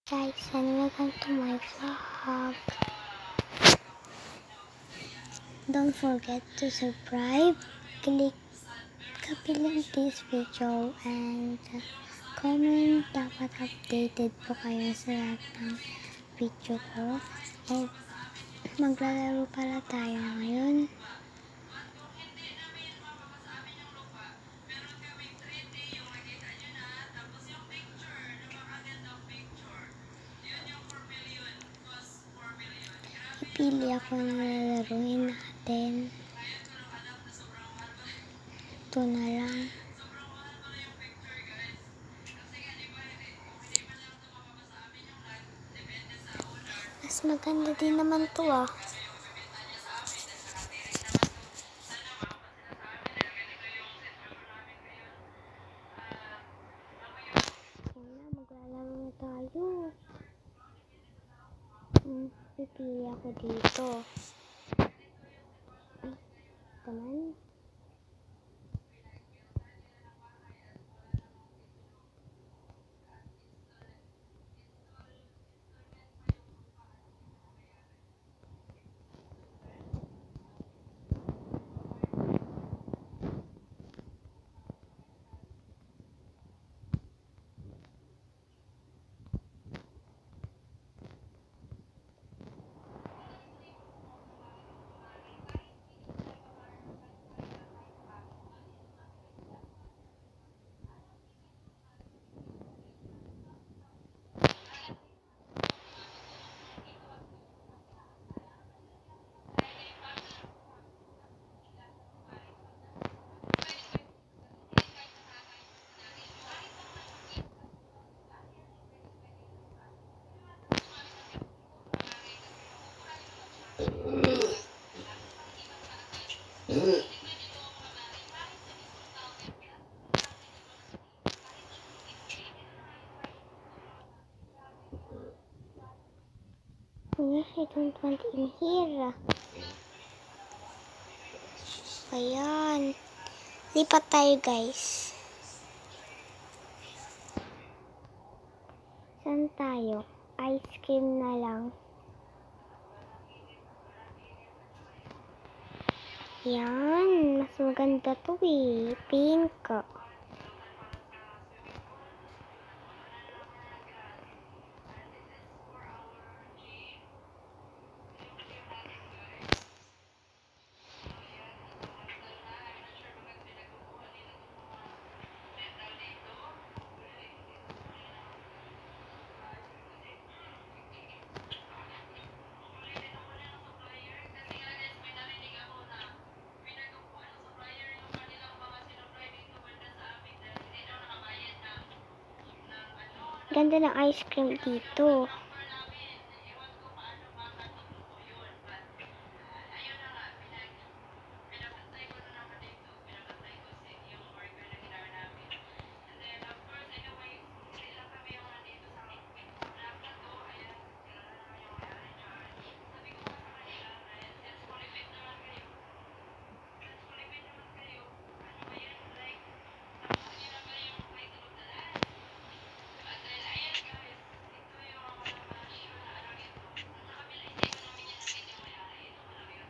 Guys, and welcome to my vlog. Don't forget to subscribe, click kapilang this video, and comment. Dapat updated po kayo sa lahat ng video ko. And maglalaro pala tayo ngayon. Pili ako ng lalaruin natin. Ito na lang. Mas maganda din naman to ah. Maglalaro na tayo. Pipili ako dito. Taman. Yes, I don't want in here. Ayan. Lipat tayo, guys. Saan tayo? Ice cream na lang. Yan. Mas maganda to eh. Pink. Ganda ng ice cream dito.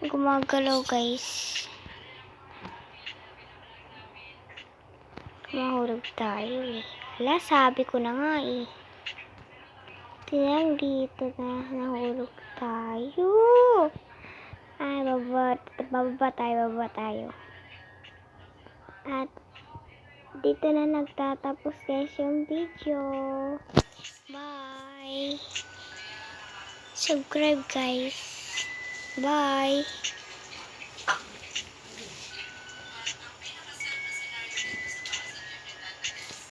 Gumagalaw, guys. Mahulog tayo eh. Wala, sabi ko na nga eh. Tingnan dito na nahulog tayo. Ay, bababa tayo. At dito na nagtatapos guys yung video. Bye. Subscribe guys. Bye.